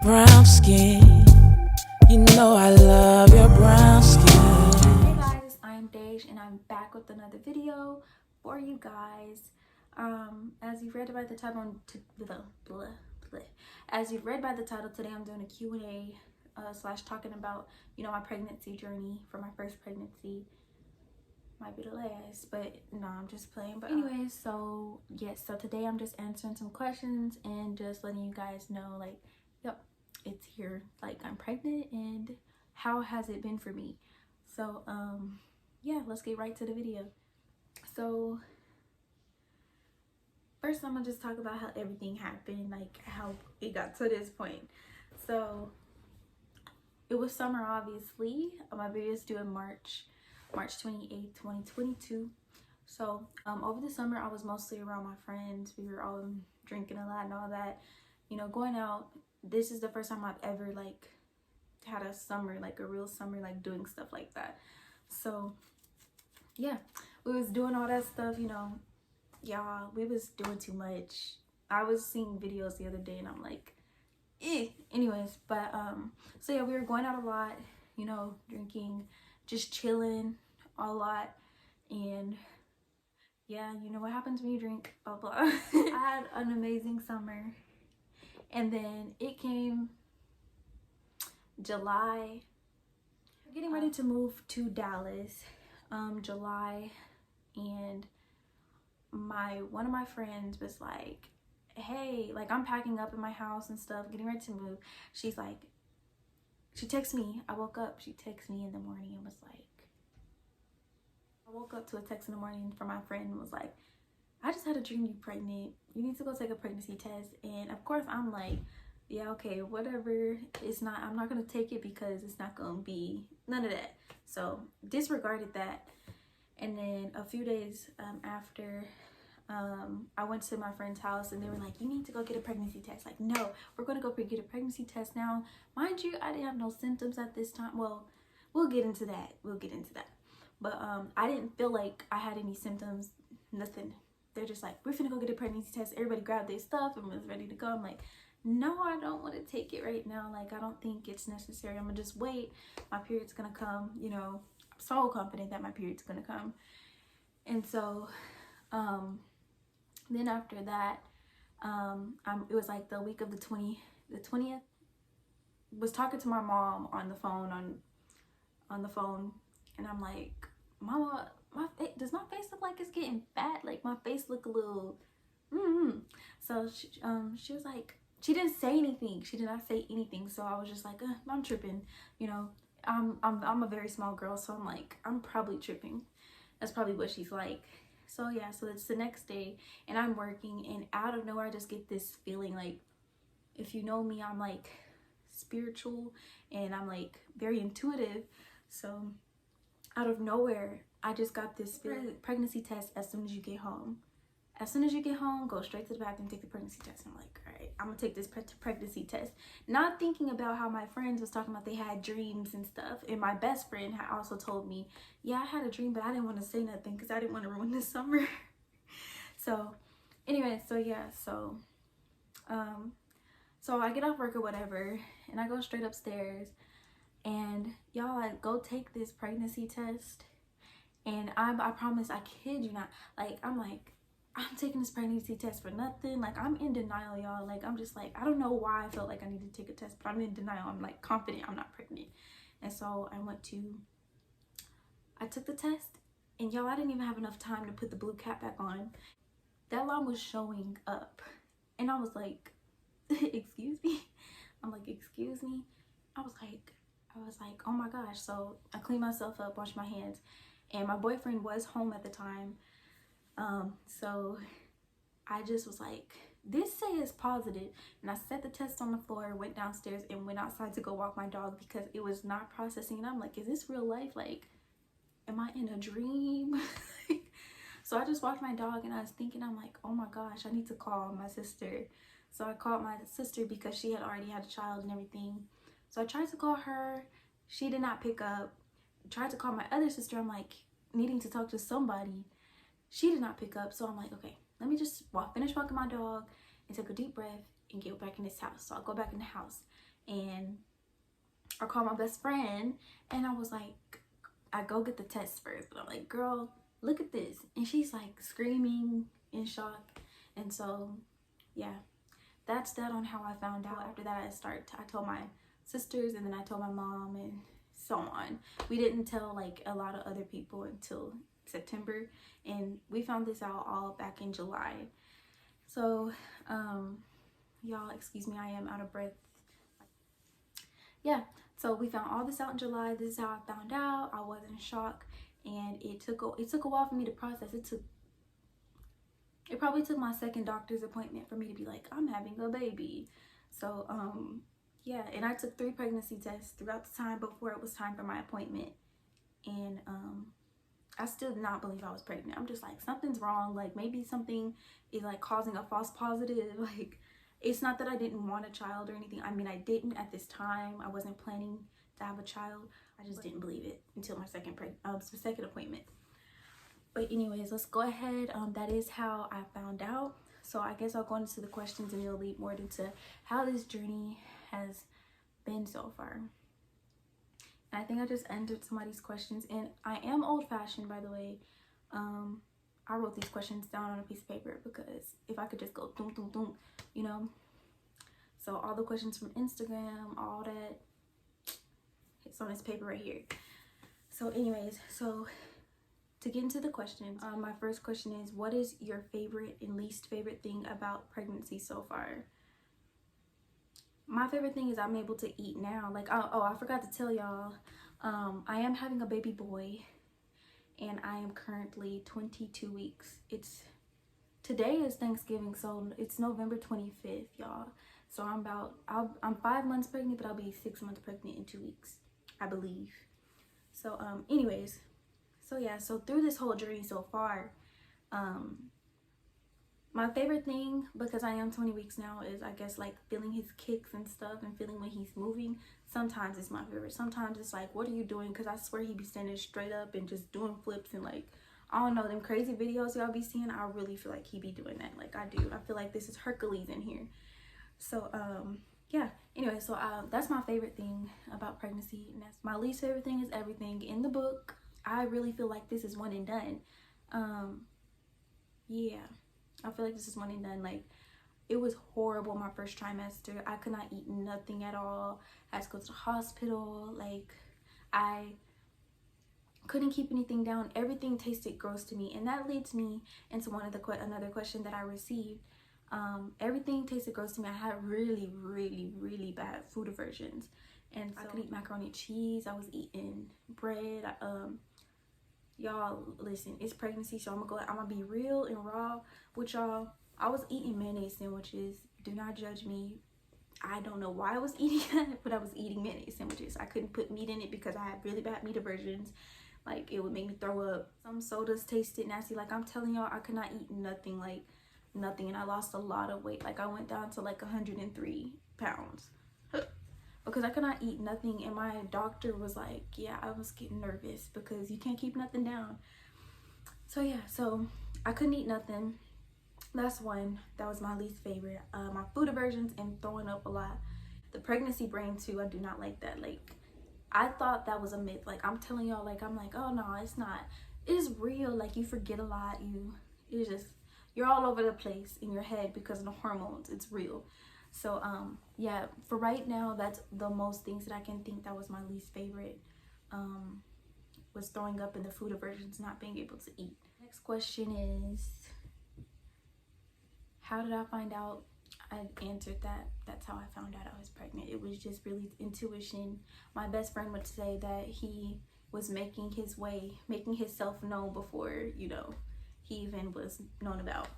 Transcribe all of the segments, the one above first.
brown skin. You know I love your brown skin. Hey guys, I'm Dej and I'm back with another video for you guys. As you've read by the title, today I'm doing a Q&A slash talking about, my pregnancy journey for my first pregnancy. Might be the last, but no, I'm just playing. But anyways, so today I'm just answering some questions and just letting you guys know, like, yep, it's here. Like, I'm pregnant, and how has it been for me? So yeah, let's get right to the video. So first, I'm gonna just talk about how everything happened, like how it got to this point. So it was summer, obviously. My baby is due in March 28th, 2022. So over the summer, I was mostly around my friends. We were all drinking a lot and all that, going out. This is the first time I've ever like had a summer, like a real summer, like doing stuff like that. So yeah, we was doing all that stuff, y'all. We was doing too much. I was seeing videos the other day and I'm like, eh. Anyways, but so yeah, we were going out a lot, drinking, just chilling a lot. And yeah, you know what happens when you drink, blah blah. I had an amazing summer, and then it came July. We're getting ready to move to Dallas July, and one of my friends was like, hey, like, I'm packing up in my house and stuff, getting ready to move. She's like, she texts me. I woke up, she texts me in the morning and was like, I woke up to a text in the morning from my friend and was like, I just had a dream you pregnant. You need to go take a pregnancy test. And of course I'm like, yeah, okay, whatever. I'm not gonna take it because it's not gonna be none of that. So disregarded that. And then a few days after, I went to my friend's house and they were like, you need to go get a pregnancy test. Like, no, we're gonna go get a pregnancy test now. Mind you, I didn't have no symptoms at this time. Well, we'll get into that. But I didn't feel like I had any symptoms, nothing. They're just like, we're finna go get a pregnancy test. Everybody grabbed their stuff and was ready to go. I'm like, no, I don't want to take it right now. Like, I don't think it's necessary. I'm gonna just wait. My period's gonna come, I'm so confident that my period's gonna come. And so then after that, it was like the week of the 20th, was talking to my mom on the phone, and I'm like, Mama, does my face look like it's getting fat? Like, my face look a little So she was like, she didn't say anything. She did not say anything. So I was just like, I'm tripping, I'm a very small girl, so I'm like, I'm probably tripping. That's probably what she's like. So yeah, so it's the next day and I'm working, and out of nowhere I just get this feeling. Like, if you know me, I'm like spiritual and I'm like very intuitive. So out of nowhere, I just got this pregnancy test as soon as you get home. As soon as you get home, go straight to the bathroom, take the pregnancy test. I'm like, all right, I'm gonna take this pregnancy test. Not thinking about how my friends was talking about they had dreams and stuff. And my best friend had also told me, yeah, I had a dream, but I didn't want to say nothing because I didn't want to ruin this summer. So anyway, so yeah, so I get off work or whatever, and I go straight upstairs, and y'all, like, go take this pregnancy test. And I promise, I kid you not, like, I'm taking this pregnancy test for nothing. Like, I'm in denial, y'all. Like, I'm just like, I don't know why I felt like I needed to take a test, but I'm in denial. I'm like confident I'm not pregnant. And so I took the test, and y'all, I didn't even have enough time to put the blue cap back on. That line was showing up, and I was like, excuse me? I'm like, excuse me? I was like, oh my gosh. So I cleaned myself up, washed my hands, and my boyfriend was home at the time. So I just was like, this says positive. And I set the test on the floor, went downstairs, and went outside to go walk my dog because it was not processing. And I'm like, is this real life? Like, am I in a dream? So I just walked my dog, and I was thinking, I'm like, oh my gosh, I need to call my sister. So I called my sister because she had already had a child and everything. So I tried to call her. She did not pick up. Tried to call my other sister. I'm like, needing to talk to somebody. She did not pick up. So I'm like, okay, let me just finish walking my dog and take a deep breath and get back in this house. So I'll go back in the house. And I called my best friend and I was like, I go get the test first, but I'm like, girl, look at this. And she's like screaming in shock. And so yeah, that's that on how I found out. After that, I told my sisters, and then I told my mom, and so on. We didn't tell like a lot of other people until September, and we found this out all back in July. So y'all excuse me, I am out of breath. Yeah, so we found all this out in July. This is how I found out. I was in shock, and it took a while for me to process. It probably took my second doctor's appointment for me to be like, I'm having a baby. So yeah, and I took 3 pregnancy tests throughout the time before it was time for my appointment. And I still did not believe I was pregnant. I'm just like, something's wrong. Like maybe something is like causing a false positive. Like it's not that I didn't want a child or anything. I mean, I didn't at this time. I wasn't planning to have a child. I just didn't believe it until my second appointment. But anyways, let's go ahead. That is how I found out. So I guess I'll go into the questions and it'll lead more into how this journey has been so far. And I think I just answered somebody's questions, and I am old-fashioned, by the way. I wrote these questions down on a piece of paper because if I could just go doom doom doom, you know. So all the questions from Instagram, all that, it's on this paper right here. So anyways, so to get into the questions, my first question is, what is your favorite and least favorite thing about pregnancy so far? My favorite thing is I'm able to eat now. Like, oh, I forgot to tell y'all, I am having a baby boy, and I am currently 22 weeks. Today is Thanksgiving, so it's November 25th, y'all. So I'm 5 months pregnant, but I'll be 6 months pregnant in 2 weeks, I believe. So anyways, so yeah, so through this whole journey so far, my favorite thing, because I am 20 weeks now, is I guess like feeling his kicks and stuff and feeling when he's moving. Sometimes it's my favorite. Sometimes it's like, what are you doing? Because I swear he be standing straight up and just doing flips and like, I don't know, them crazy videos y'all be seeing. I really feel like he be doing that. Like I do. I feel like this is Hercules in here. So yeah, anyway, so that's my favorite thing about pregnancy. And that's my least favorite thing is everything in the book. I really feel like this is one and done. Yeah, I feel like this is one and done. Like, it was horrible my first trimester. I could not eat nothing at all. I had to go to the hospital. Like, I couldn't keep anything down. Everything tasted gross to me, and that leads me into another question that I received. Everything tasted gross to me. I had really, really, really bad food aversions, and so I could eat macaroni and cheese. I was eating bread. Y'all, listen, it's pregnancy, so I'm gonna be real and raw with y'all. I was eating mayonnaise sandwiches. Do not judge me. I don't know why I was eating that, but I was eating mayonnaise sandwiches. I couldn't put meat in it because I had really bad meat aversions. Like, it would make me throw up. Some sodas tasted nasty. Like, I'm telling y'all, I could not eat nothing, like nothing. And I lost a lot of weight. Like, I went down to like 103 pounds because I could not eat nothing. And my doctor was like, yeah, I was getting nervous because you can't keep nothing down. So yeah, so I couldn't eat nothing. That's one. That was my least favorite. My food aversions and throwing up a lot. The pregnancy brain too, I do not like that. Like, I thought that was a myth. Like, I'm telling y'all, like, I'm like, oh no, it's not. It's real. Like, you forget a lot. You're all over the place in your head because of the hormones. It's real. So yeah, for right now, that's the most things that I can think that was my least favorite, was throwing up and the food aversions, not being able to eat. Next question is, how did I find out? I answered that. That's how I found out I was pregnant. It was just really intuition. My best friend would say that he was making himself known before, you know, he even was known about.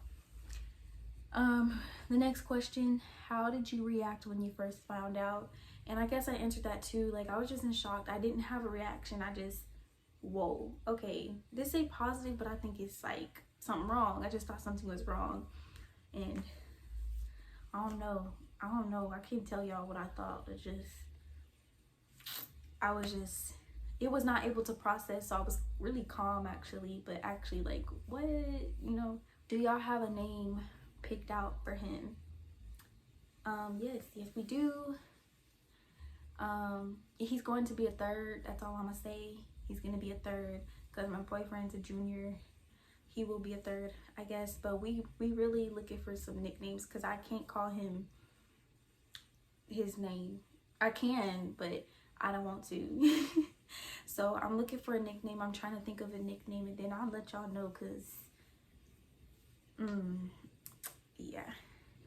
The next question, how did you react when you first found out? And I guess I answered that too. Like, I was just in shock. I didn't have a reaction. I just, whoa, okay, this ain't positive, but I think it's like something wrong. I just thought something was wrong. And I don't know. I can't tell y'all what I thought. It was not able to process. So I was really calm actually, but actually like, what, you know? Do y'all have a name picked out for him? Yes we do. He's going to be a third. That's all I'm gonna say. He's gonna be a third because my boyfriend's a junior. He will be a third, I guess. But we really looking for some nicknames because I can't call him his name. I can, but I don't want to. So I'm looking for a nickname. I'm trying to think of a nickname, and then I'll let y'all know because yeah.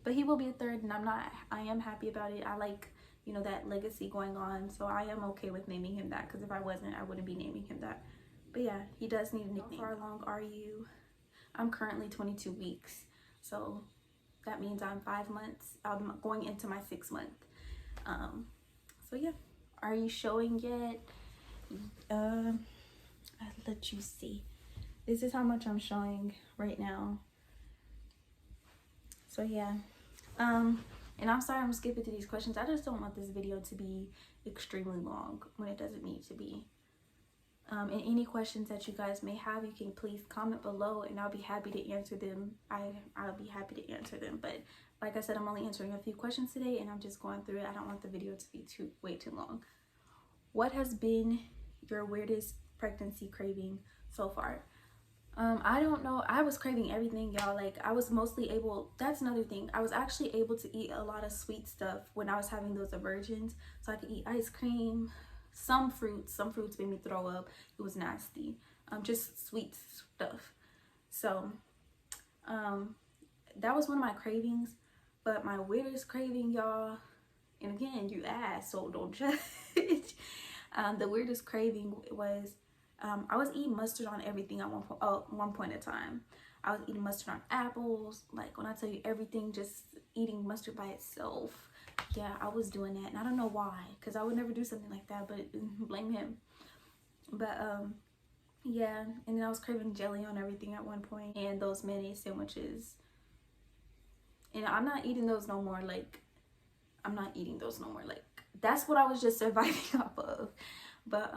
But he will be a third, and I am happy about it. I like, you know, that legacy going on, so I am okay with naming him that, because if I wasn't, I wouldn't be naming him that. But yeah, he does need a nickname. How far along are you? I'm currently 22 weeks, so that means I'm 5 months. I'm going into my 6th month. So yeah, are you showing yet? I'll let you see. This is how much I'm showing right now. So yeah, and I'm sorry I'm skipping through these questions. I just don't want this video to be extremely long when it doesn't need to be. And any questions that you guys may have, you can please comment below, and I'll be happy to answer them. I'll be happy to answer them. But like I said, I'm only answering a few questions today, and I'm just going through it. I don't want the video to be way too long. What has been your weirdest pregnancy craving so far? I don't know. I was craving everything, y'all. Like, I was mostly able, that's another thing. I was actually able to eat a lot of sweet stuff when I was having those aversions. So I could eat ice cream, some fruits made me throw up. It was nasty. Just sweet stuff. So, that was one of my cravings. But my weirdest craving, y'all, and again, you asked, so don't judge. The weirdest craving was, I was eating mustard on everything at one point in time. I was eating mustard on apples. Like, when I tell you everything, just eating mustard by itself. Yeah, I was doing that, and I don't know why, because I would never do something like that, but blame him. But yeah, and then I was craving jelly on everything at one point, and those mayonnaise sandwiches. And I'm not eating those no more. Like, I'm not eating those no more. Like, that's what I was just surviving off of. But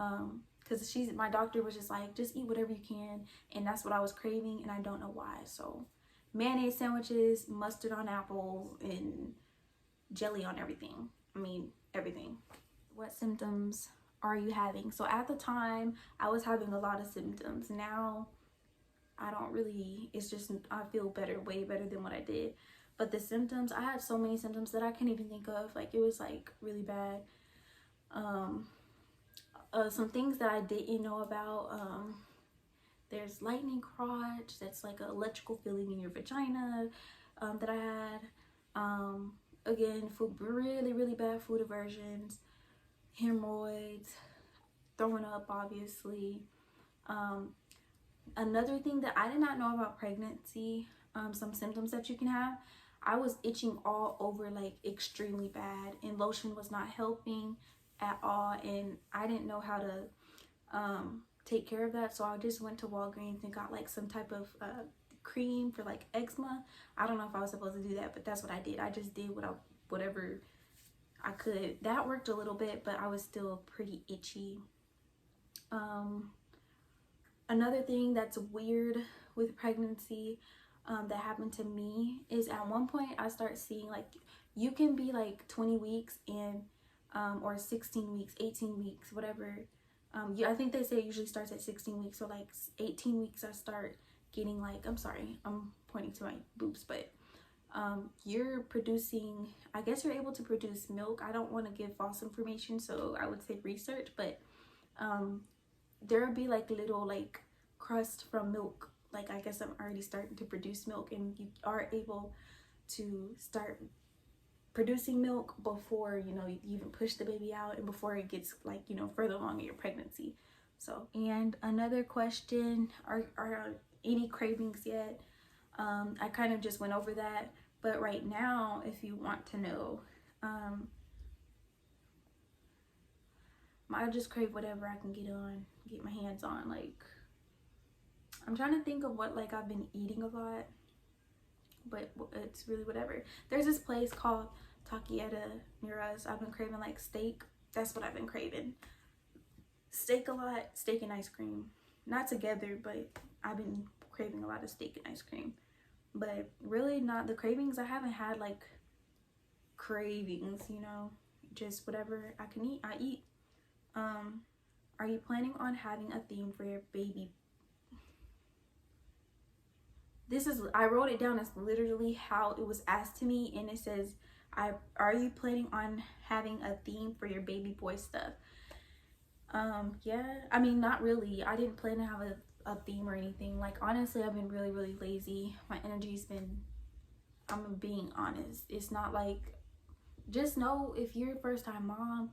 because my doctor was just like, just eat whatever you can, and that's what I was craving, and I don't know why. So mayonnaise sandwiches, mustard on apples, and jelly on everything. I mean, everything. What symptoms are you having? So at the time, I was having a lot of symptoms. Now I don't really, it's just, I feel better, way better than what I did. But the symptoms, I had so many symptoms that I can't even think of. Like, it was like really bad. Some things that I didn't know about, there's lightning crotch, that's like an electrical feeling in your vagina, that I had. Again, really bad food aversions, hemorrhoids, throwing up, obviously. Another thing that I did not know about pregnancy, some symptoms that you can have, I was itching all over, like extremely bad, and lotion was not helping at all, and I didn't know how to take care of that, so I just went to Walgreens and got like some type of cream for like eczema. I don't know if I was supposed to do that, but that's what I did. I just did whatever I could. That worked a little bit, but I was still pretty itchy. Another thing that's weird with pregnancy that happened to me is at one point I start seeing, like, you can be like 20 weeks and or 16 weeks, 18 weeks, whatever. I think they say it usually starts at 16 weeks, so like 18 weeks I start getting, like, I'm sorry, I'm pointing to my boobs, but you're producing, I guess you're able to produce milk. I don't want to give false information, so I would say research, but there'll be like little like crust from milk. Like, I guess I'm already starting to produce milk, and you are able to start producing milk before, you know, you even push the baby out, and before it gets, like, you know, further along in your pregnancy. So, and another question, are any cravings yet? I kind of just went over that, but right now, if you want to know, I just crave whatever I can get my hands on. Like, I'm trying to think of what, like, I've been eating a lot, but it's really whatever. There's this place called Taquieta near us. I've been craving like steak. That's what I've been craving. Steak a lot, steak and ice cream. Not together, but I've been craving a lot of steak and ice cream. But really not the cravings. I haven't had like cravings, you know. just whatever I can eat, I eat. Are you planning on having a theme for your baby? I wrote it down as literally how it was asked to me, and it says, are you planning on having a theme for your baby boy stuff? Yeah, I mean, not really. I didn't plan to have a theme or anything. Like, honestly, I've been really, really lazy. My energy's been, I'm being honest. It's not like, just know if you're a first time mom,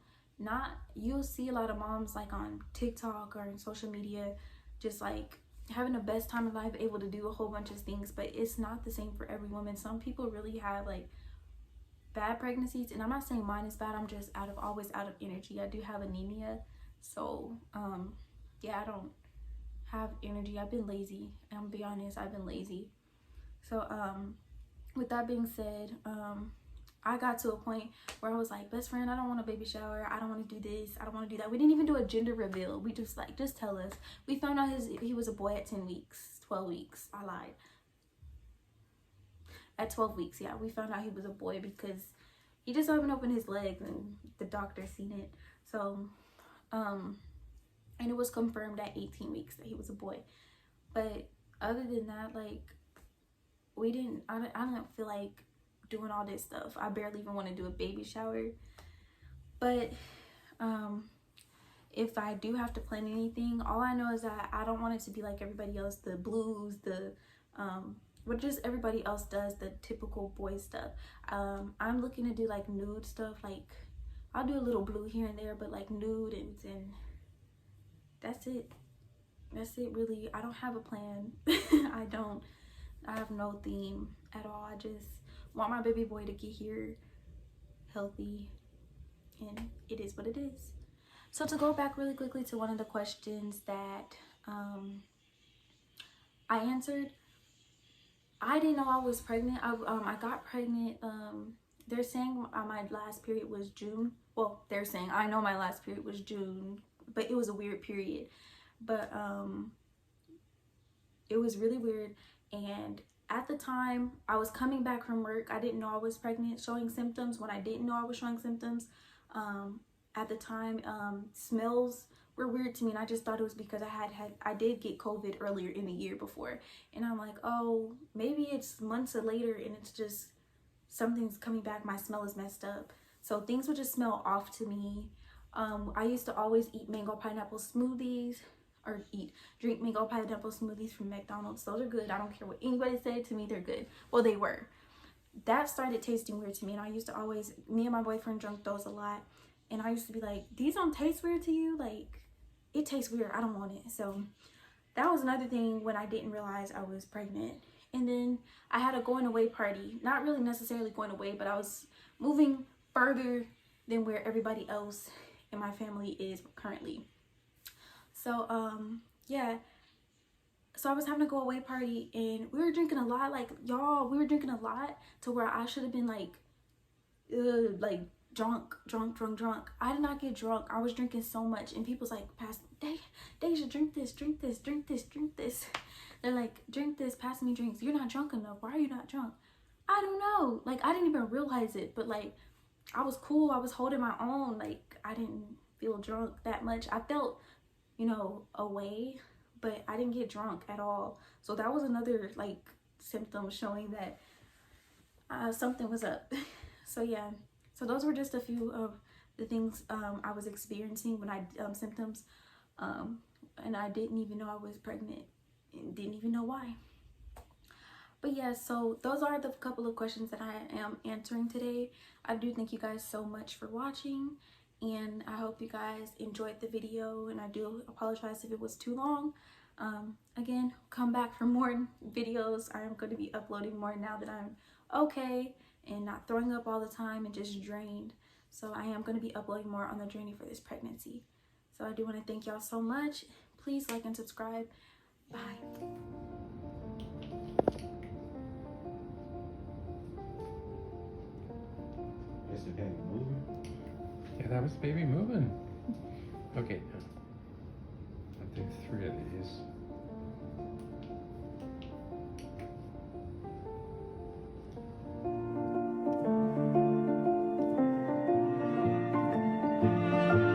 you'll see a lot of moms like on TikTok or in social media, just like having the best time of life, able to do a whole bunch of things, but it's not the same for every woman. Some people really have like bad pregnancies, and I'm not saying mine is bad, I'm just always out of energy. I do have anemia, so yeah, I don't have energy. I've been lazy. I'm gonna be honest, I've been lazy. So with that being said, I got to a point where I was like, best friend, I don't want a baby shower. I don't want to do this. I don't want to do that. We didn't even do a gender reveal. We just like, just tell us. We found out he was a boy at 10 weeks, 12 weeks. I lied. At 12 weeks, yeah, we found out he was a boy because he just haven't opened his legs and the doctor seen it. So, and it was confirmed at 18 weeks that he was a boy. But other than that, like, I don't feel like doing all this stuff. I barely even want to do a baby shower. But if I do have to plan anything, all I know is that I don't want it to be like everybody else, the blues, the what just everybody else does, the typical boy stuff. I'm looking to do like nude stuff. Like, I'll do a little blue here and there, but like nude, and that's it. That's it, really. I don't have a plan. I have no theme at all. I just want my baby boy to get here healthy, and it is what it is. So to go back really quickly to one of the questions that I answered, I didn't know I was pregnant. I got pregnant. They're saying my last period was June. Well, they're saying, I know my last period was June, but it was a weird period. But it was really weird. And at the time, I was coming back from work. I didn't know I was pregnant, showing symptoms when I didn't know I was showing symptoms. At the time, smells were weird to me, and I just thought it was because I did get COVID earlier in the year before. And I'm like, oh, maybe it's months later and it's just something's coming back. My smell is messed up. So things would just smell off to me. I used to always eat mango pineapple smoothies, or drink mango pineapple smoothies from McDonald's. Those are good. I don't care what anybody said to me, they're good. Well, they were. That started tasting weird to me, and I used to always, me and my boyfriend drunk those a lot, and I used to be like, these don't taste weird to you? Like, it tastes weird, I don't want it. So that was another thing when I didn't realize I was pregnant. And then I had a going away party. Not really necessarily going away, but I was moving further than where everybody else in my family is currently. So yeah, so I was having a go away party, and we were drinking a lot. Like, y'all, we were drinking a lot to where I should have been like drunk. I did not get drunk. I was drinking so much, and people's like, Deja, drink this. They're like, drink this, pass me drinks. You're not drunk enough. Why are you not drunk? I don't know. Like, I didn't even realize it, but like, I was cool. I was holding my own. Like, I didn't feel drunk that much. I felt, away, but I didn't get drunk at all. So that was another like symptom showing that something was up. So yeah, so those were just a few of the things I was experiencing when I symptoms, and I didn't even know I was pregnant and didn't even know why. But yeah, so those are the couple of questions that I am answering today. I do thank you guys so much for watching, and I hope you guys enjoyed the video, and I do apologize if it was too long. Again, come back for more videos. I am going to be uploading more now that I'm okay and not throwing up all the time and just drained. So I am going to be uploading more on the journey for this pregnancy. So I do want to thank y'all so much. Please like and subscribe. Bye. Is the baby moving? Yeah, that was baby moving. Okay, I'll do 3 of these. Bye.